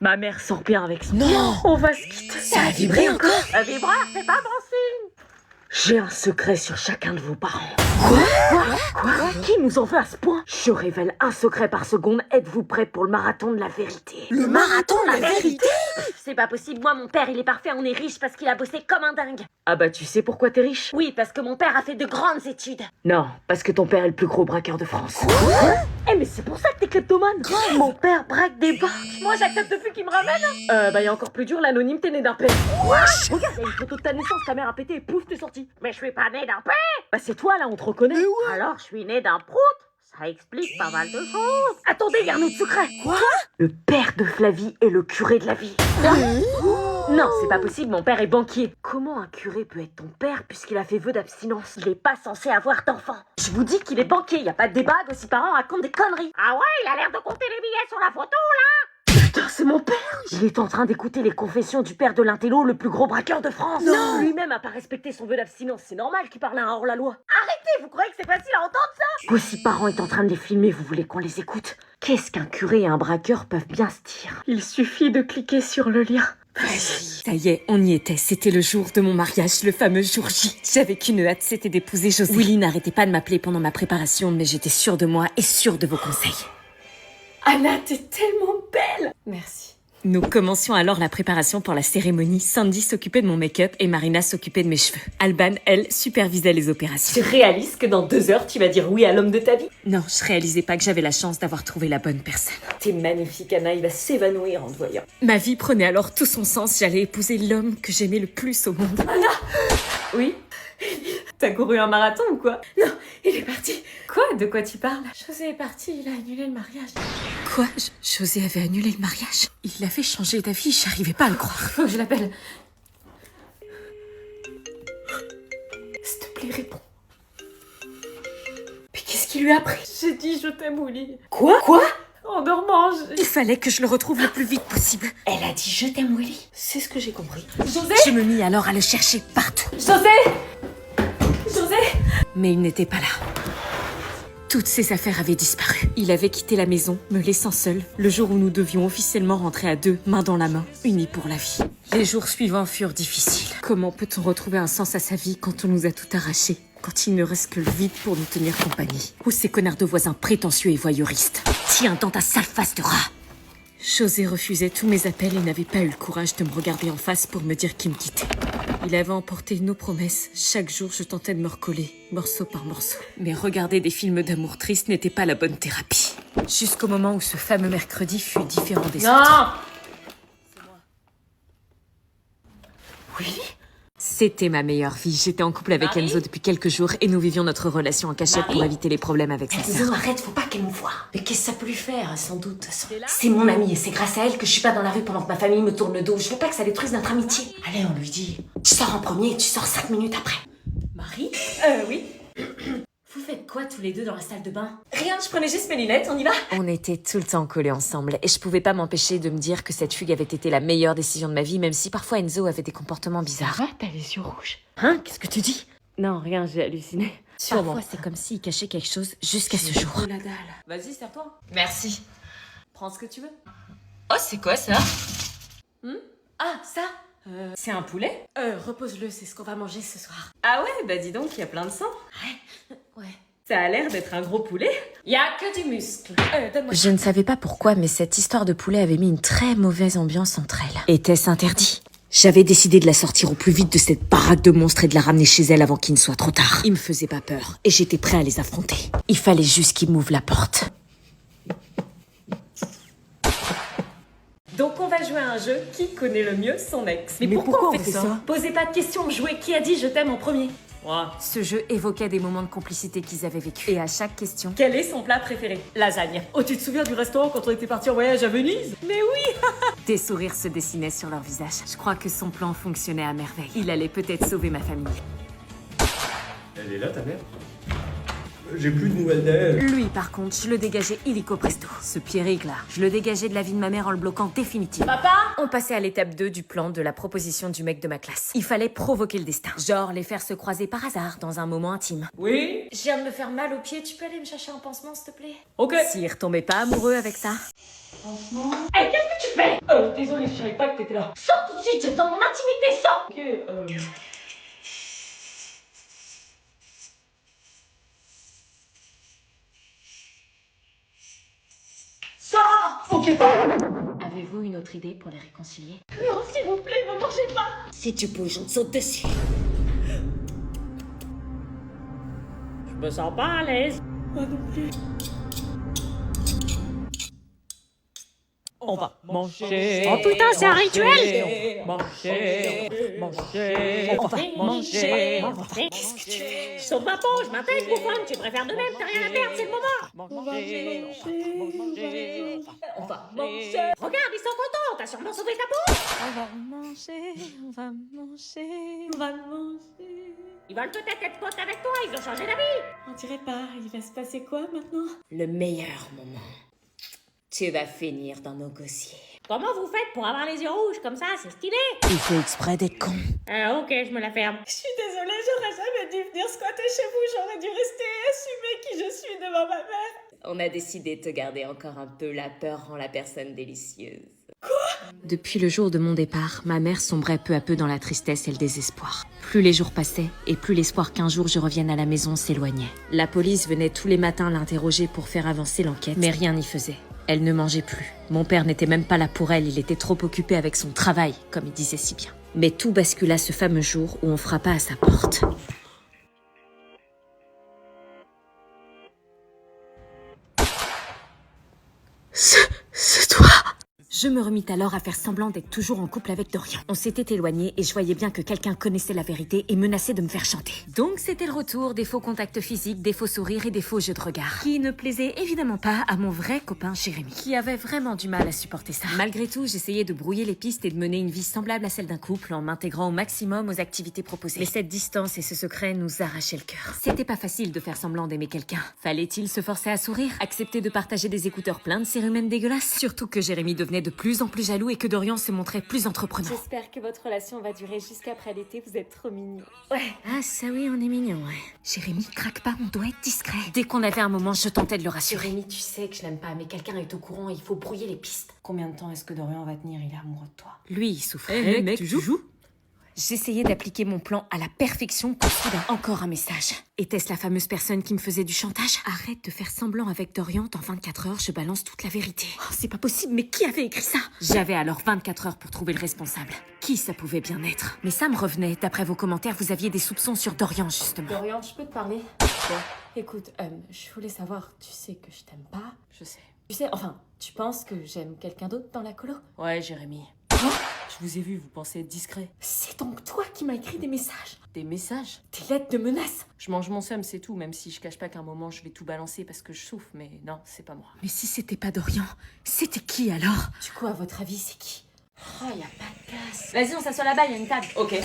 Ma mère sort bien avec ça. Non. On va se quitter. Ça a vibré encore. Un vibreur, c'est pas bon signe. J'ai un secret sur chacun de vos parents. Quoi Qui nous en veut à ce point? Je révèle un secret par seconde. Êtes-vous prêts pour le marathon de la vérité? Le marathon de la vérité. C'est pas possible, moi mon père il est parfait, on est riche parce qu'il a bossé comme un dingue. Ah bah tu sais pourquoi t'es riche? Oui, parce que mon père a fait de grandes études. Non, parce que ton père est le plus gros braqueur de France. Eh mais c'est pour ça que t'es kleptomane. Mon père braque des banques. Moi j'accepte plus qu'il me ramène. Bah y a encore plus dur, l'anonyme, t'es né d'un père. Regarde, y a une photo de ta naissance, ta mère a pété et pouf, t'es sorti. Mais je suis pas né d'un père. Bah c'est toi là, on te reconnaît. Alors je suis né d'un prout. Ça explique pas mal de choses. Attendez, y a un autre secret. Quoi? Le père de Flavie est le curé de la vie. Non, c'est pas possible, mon père est banquier. Comment un curé peut être ton père puisqu'il a fait vœu d'abstinence? Il est pas censé avoir d'enfant. Je vous dis qu'il est banquier, y a pas de débat, vos parents racontent des conneries. Ah ouais, il a l'air de compter les billets sur la photo là. Putain, c'est mon père. Il est en train d'écouter les confessions du père de l'intello, le plus gros braqueur de France. Non. Lui-même a pas respecté son vœu d'abstinence, c'est normal qu'il parle à un hors-la-loi. Arrêtez, vous croyez que c'est facile à entendre ça? Vos parents est en train de les filmer, vous voulez qu'on les écoute? Qu'est-ce qu'un curé et un braqueur peuvent bien se dire? Il suffit de cliquer sur le lien. Ça y est, on y était. C'était le jour de mon mariage, le fameux jour J. J'avais qu'une hâte, c'était d'épouser José. Willy n'arrêtait pas de m'appeler pendant ma préparation, mais j'étais sûre de moi et sûre de vos conseils. Anna, t'es tellement belle. Merci. Nous commencions alors la préparation pour la cérémonie. Sandy s'occupait de mon make-up et Marina s'occupait de mes cheveux. Alban, elle, supervisait les opérations. Tu réalises que dans 2 heures, tu vas dire oui à l'homme de ta vie? Non, je réalisais pas que j'avais la chance d'avoir trouvé la bonne personne. T'es magnifique, Anna, il va s'évanouir en te voyant. Ma vie prenait alors tout son sens. J'allais épouser l'homme que j'aimais le plus au monde. Oui? T'as couru un marathon ou quoi? Non, il est parti. Quoi? De quoi tu parles? José est parti, il a annulé le mariage. Quoi? José avait annulé le mariage? Il avait changé d'avis, j'arrivais pas à le croire. Faut que je l'appelle. S'il te plaît, réponds. Mais qu'est-ce qui lui a pris? J'ai dit je t'aime, Willy. Quoi? En dormant, Il fallait que je le retrouve le plus vite possible. Elle a dit je t'aime, Willy. C'est ce que j'ai compris. José! Je me mis alors à le chercher partout. José! Mais il n'était pas là. Toutes ses affaires avaient disparu. Il avait quitté la maison, me laissant seule, le jour où nous devions officiellement rentrer à deux, main dans la main, unis pour la vie. Les jours suivants furent difficiles. Comment peut-on retrouver un sens à sa vie quand on nous a tout arraché? Quand il ne reste que le vide pour nous tenir compagnie? Ou ces connards de voisins prétentieux et voyeuristes? Tiens dans ta sale face de rat! José refusait tous mes appels et n'avait pas eu le courage de me regarder en face pour me dire qu'il me quittait. Il avait emporté nos promesses. Chaque jour, je tentais de me recoller, morceau par morceau. Mais regarder des films d'amour tristes n'était pas la bonne thérapie. Jusqu'au moment où ce fameux mercredi fut différent des autres. Non! Oui? C'était ma meilleure vie. J'étais en couple avec Marie? Enzo depuis quelques jours et nous vivions notre relation en cachette Marie? pour éviter les problèmes avec sa sœur. Arrête, faut pas qu'elle me voie. Mais qu'est-ce que ça peut lui faire, sans doute? C'est mon amie et c'est grâce à elle que je suis pas dans la rue pendant que ma famille me tourne le dos. Je veux pas que ça détruise notre amitié. Allez, on lui dit. Tu sors en premier et tu sors 5 minutes après. Marie? Oui? Vous faites quoi tous les deux dans la salle de bain? Rien, je prenais juste mes lunettes, on y va? On était tout le temps collés ensemble et je pouvais pas m'empêcher de me dire que cette fugue avait été la meilleure décision de ma vie, même si parfois Enzo avait des comportements bizarres. T'as les yeux rouges. Hein? Qu'est-ce que tu dis? Non, rien, j'ai halluciné. Parfois, c'est comme s'il cachait quelque chose jusqu'à ce jour. Oh la dalle. Vas-y, serre-toi. Merci. Prends ce que tu veux. Oh, c'est quoi ça? Ah, ça? C'est un poulet? Repose-le, c'est ce qu'on va manger ce soir. Ah ouais, bah dis donc, il y a plein de sang. Ouais. Ça a l'air d'être un gros poulet. Y a que du muscle. Donne-moi. Je ne savais pas pourquoi, mais cette histoire de poulet avait mis une très mauvaise ambiance entre elles. Était-ce interdit? J'avais décidé de la sortir au plus vite de cette baraque de monstres et de la ramener chez elle avant qu'il ne soit trop tard. Ils me faisaient pas peur, et j'étais prêt à les affronter. Il fallait juste qu'ils m'ouvrent la porte. Donc on va jouer à un jeu qui connaît le mieux son ex. Mais pourquoi on fait ça? Posez pas de questions, jouez qui a dit je t'aime en premier. Ce jeu évoquait des moments de complicité qu'ils avaient vécu. Et à chaque question, Quel est son plat préféré? Lasagne. Oh, tu te souviens du restaurant quand on était parti en voyage à Venise? Mais oui! des sourires se dessinaient sur leur visage. Je crois que son plan fonctionnait à merveille. Il allait peut-être sauver ma famille. Elle est là, ta mère? J'ai plus de nouvelles d'elle. Lui, par contre, je le dégageais illico presto. Ce Pierrick là, je le dégageais de la vie de ma mère en le bloquant définitivement. Papa? On passait à l'étape 2 du plan de la proposition du mec de ma classe. Il fallait provoquer le destin. Genre les faire se croiser par hasard dans un moment intime. Oui? Je viens de me faire mal aux pieds, tu peux aller me chercher un pansement s'il te plaît? Ok. S'il retombait pas amoureux avec ça. Franchement... Hé, qu'est-ce que tu fais? Désolé, je savais pas que t'étais là. Sors tout de suite, c'est dans mon intimité, sors! Ok, Sors! Ok, Avez-vous une autre idée pour les réconcilier? Non, s'il vous plaît, ne mangez pas! si tu bouges, on te saute dessus. Je me sens pas à l'aise. Moi non plus. On va manger. Oh putain, c'est un rituel! Manger. Manger. On va manger. Qu'est-ce que tu fais? Sauve ma peau, je m'appelle bouffonne, tu préfères de même, t'as rien à perdre, c'est le moment! Manger. Manger. On va manger. Regarde, ils sont contents, t'as sûrement sauvé ta peau! On va manger. On va manger. On va manger. Ils veulent peut-être être potes avec toi, ils ont changé d'avis! On dirait pas, il va se passer quoi maintenant? Le meilleur moment. Tu vas finir dans nos gosiers. Comment vous faites pour avoir les yeux rouges comme ça, c'est stylé! Il fait exprès d'être con. Ok, je me la ferme. Je suis désolée, j'aurais jamais dû venir squatter chez vous, j'aurais dû rester et assumer qui je suis devant ma mère. On a décidé de te garder encore un peu, la peur rend la personne délicieuse. Depuis le jour de mon départ, ma mère sombrait peu à peu dans la tristesse et le désespoir. Plus les jours passaient, et plus l'espoir qu'un jour je revienne à la maison s'éloignait. La police venait tous les matins l'interroger pour faire avancer l'enquête, mais rien n'y faisait. Elle ne mangeait plus. Mon père n'était même pas là pour elle, il était trop occupé avec son travail, comme il disait si bien. Mais tout bascula ce fameux jour où on frappa à sa porte. C'est toi? Je me remis alors à faire semblant d'être toujours en couple avec Dorian. On s'était éloignés et je voyais bien que quelqu'un connaissait la vérité et menaçait de me faire chanter. Donc c'était le retour des faux contacts physiques, des faux sourires et des faux jeux de regard. Qui ne plaisait évidemment pas à mon vrai copain Jérémy, qui avait vraiment du mal à supporter ça. Malgré tout, j'essayais de brouiller les pistes et de mener une vie semblable à celle d'un couple en m'intégrant au maximum aux activités proposées. Mais cette distance et ce secret nous arrachaient le cœur. C'était pas facile de faire semblant d'aimer quelqu'un. Fallait-il se forcer à sourire? Accepter de partager des écouteurs pleins de cérumen dégueulasses? Surtout que Jérémy devenait de plus en plus jaloux et que Dorian se montrait plus entreprenant. J'espère que votre relation va durer jusqu'après l'été, vous êtes trop mignons. Ouais. Ah ça oui, on est mignon, ouais. Jérémy, craque pas, on doit être discret. Dès qu'on avait un moment, je tentais de le rassurer. Jérémy, tu sais que je l'aime pas, mais quelqu'un est au courant, il faut brouiller les pistes. Combien de temps est-ce que Dorian va tenir? Il est amoureux de toi. Lui, il souffrait. Mec, tu joues? J'essayais d'appliquer mon plan à la perfection quand soudain, encore un message. Était-ce la fameuse personne qui me faisait du chantage? Arrête de faire semblant avec Dorian, en 24 heures, je balance toute la vérité. Oh, c'est pas possible, mais qui avait écrit ça? J'avais alors 24 heures pour trouver le responsable. Qui ça pouvait bien être? Mais ça me revenait, d'après vos commentaires, vous aviez des soupçons sur Dorian, justement. Dorian, je peux te parler? Écoute, je voulais savoir, tu sais que je t'aime pas? Je sais. Tu sais, enfin, tu penses que j'aime quelqu'un d'autre dans la colo? Ouais, Jérémy. Je vous ai vu, vous pensez être discret. C'est donc toi qui m'as écrit des messages? Des messages? Des lettres de menaces? Je mange mon seum, c'est tout, même si je cache pas qu'à un moment je vais tout balancer parce que je souffre, mais non, c'est pas moi. Mais si c'était pas Dorian, c'était qui alors? Du coup, à votre avis, c'est qui? Oh, y a pas de place. Vas-y, on s'assoit là-bas, il y a une table. Ok.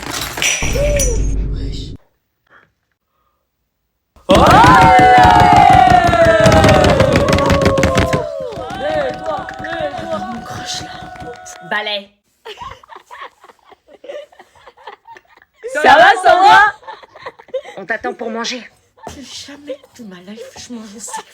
Balai. Ça va, Sandra? On t'attend pour manger. Plus jamais de ma life, je mange un steak.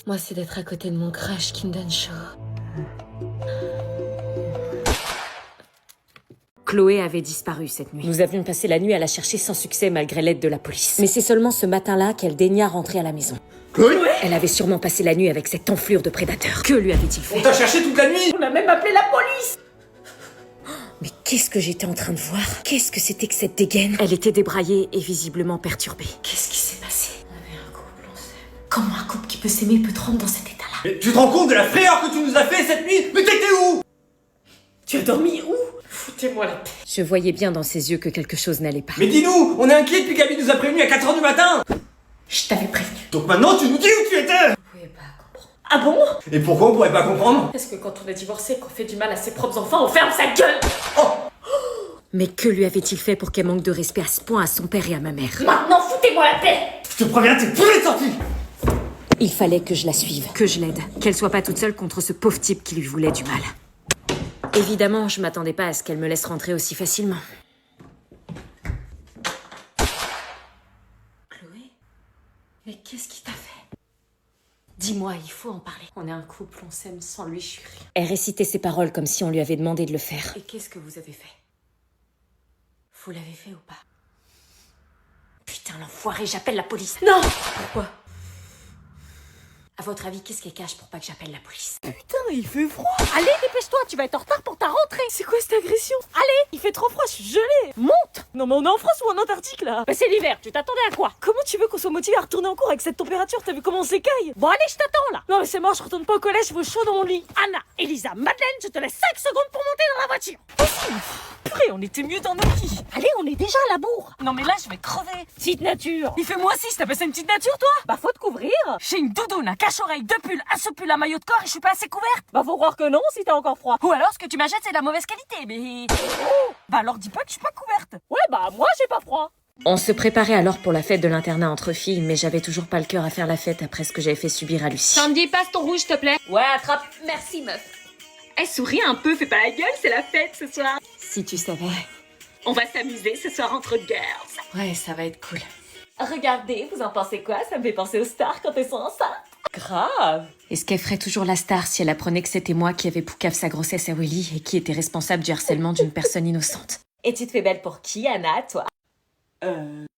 Moi, c'est d'être à côté de mon crush qui me donne chaud. Chloé avait disparu cette nuit. Nous avions passé la nuit à la chercher sans succès malgré l'aide de la police. Mais c'est seulement ce matin-là qu'elle daigna rentrer à la maison. Chloé? Elle avait sûrement passé la nuit avec cette enflure de prédateur. Que lui avait-il fait? On t'a cherché toute la nuit! On a même appelé la police! Mais qu'est-ce que j'étais en train de voir? Qu'est-ce que c'était que cette dégaine? Elle était débraillée et visiblement perturbée. Qu'est-ce qui s'est passé? On avait un couple, on s'aime. Comment un couple qui peut s'aimer peut te rendre dans cet état-là? Mais tu te rends compte de la frayeur que tu nous as fait cette nuit? Mais t'étais où? Tu as dormi où? Foutez-moi la paix. Je voyais bien dans ses yeux que quelque chose n'allait pas. Mais dis-nous, on est inquiets depuis qu'Abby nous a prévenus à 4h du matin! Je t'avais prévenu. Donc maintenant tu nous dis où tu étais! Vous pouvez pas comprendre. Ah bon? Et pourquoi on pourrait pas comprendre? Est-ce que quand on a divorcé, qu'on fait du mal à ses propres enfants, on ferme sa gueule? Oh! Mais que lui avait-il fait pour qu'elle manque de respect à ce point à son père et à ma mère? Maintenant, foutez-moi la paix! Je te préviens, t'es plus vite sorti. Il fallait que je la suive, que je l'aide, qu'elle soit pas toute seule contre ce pauvre type qui lui voulait du mal. Évidemment, je m'attendais pas à ce qu'elle me laisse rentrer aussi facilement. Chloé? Mais qu'est-ce qui t'a fait? Dis-moi, il faut en parler. On est un couple, on s'aime, sans lui, je suis rien. Elle récitait ses paroles comme si on lui avait demandé de le faire. Et qu'est-ce que vous avez fait? Vous l'avez fait ou pas? Putain, l'enfoiré, j'appelle la police. Non! Pourquoi? À votre avis, qu'est-ce qu'elle cache pour pas que j'appelle la police? Putain, il fait froid. Allez, dépêche-toi, tu vas être en retard pour ta rentrée. C'est quoi cette agression? Allez, il fait trop froid, je suis gelée. Monte. Non mais on est en France ou en Antarctique là? Bah c'est l'hiver, tu t'attendais à quoi? Comment tu veux qu'on soit motivé à retourner en cours avec cette température? T'as vu comment on s'écaille? Bon allez, je t'attends là. Non mais c'est mort, je retourne pas au collège, je veux chaud dans mon lit. Anna, Elisa, Madeleine, je te laisse 5 secondes pour monter dans la voiture. Purée, on était mieux dans nos lits. Allez, on est déjà à la bourre. Non mais là, je vais crever. Petite nature. Il fait moins 6, t'as passé une petite nature toi? Bah faut te couvrir. J'ai une doudoune, un cache-oreille, 2 pulls, un sous-pull, un maillot de corps et je suis pas assez couverte. Bah faut croire que non si t'as encore froid. Ou alors ce que tu m'achètes c'est de la mauvaise qualité, mais... Oh, bah alors dis pas que je suis pas couverte. Ouais bah moi j'ai pas froid. On se préparait alors pour la fête de l'internat entre filles, mais j'avais toujours pas le cœur à faire la fête après ce que j'avais fait subir à Lucie. Sandy, passe ton rouge, s'il te plaît. Ouais, attrape. Merci meuf. Eh, souris un peu, fais pas la gueule, c'est la fête ce soir. Si tu savais. On va s'amuser ce soir entre girls. Ouais, ça va être cool. Regardez, vous en pensez quoi? Ça me fait penser aux stars quand elles sont enceintes. Grave. Est-ce qu'elle ferait toujours la star si elle apprenait que c'était moi qui avais poucave sa grossesse à Willy et qui était responsable du harcèlement d'une personne innocente? Et tu te fais belle pour qui, Anna, toi?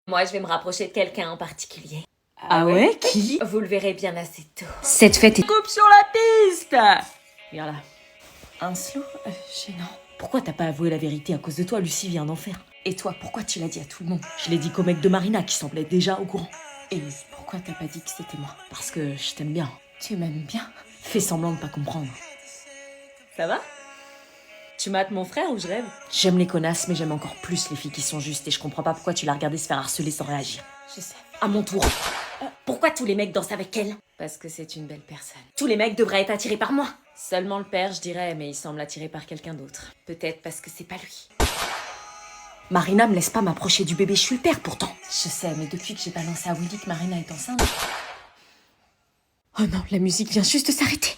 Moi, je vais me rapprocher de quelqu'un en particulier. Ah ouais? Qui? Vous le verrez bien assez tôt. Cette fête est... Coupe sur la piste! Regarde là. Un slow gênant. Pourquoi t'as pas avoué la vérité? À cause de toi, Lucie vient d'en faire. Et toi, pourquoi tu l'as dit à tout le monde? Je l'ai dit qu'au mec de Marina qui semblait déjà au courant. Et pourquoi t'as pas dit que c'était moi? Parce que je t'aime bien. Tu m'aimes bien? Fais semblant de pas comprendre. Ça va? Tu mates mon frère ou je rêve? J'aime les connasses, mais j'aime encore plus les filles qui sont justes et je comprends pas pourquoi tu l'as regardé se faire harceler sans réagir. Je sais. À mon tour. Pourquoi tous les mecs dansent avec elle? Parce que c'est une belle personne. Tous les mecs devraient être attirés par moi. Seulement le père, je dirais, mais il semble attiré par quelqu'un d'autre. Peut-être parce que c'est pas lui. Marina me laisse pas m'approcher du bébé, je suis le père pourtant. Je sais, mais depuis que j'ai balancé à Willy que Marina est enceinte... Oh non, la musique vient juste de s'arrêter.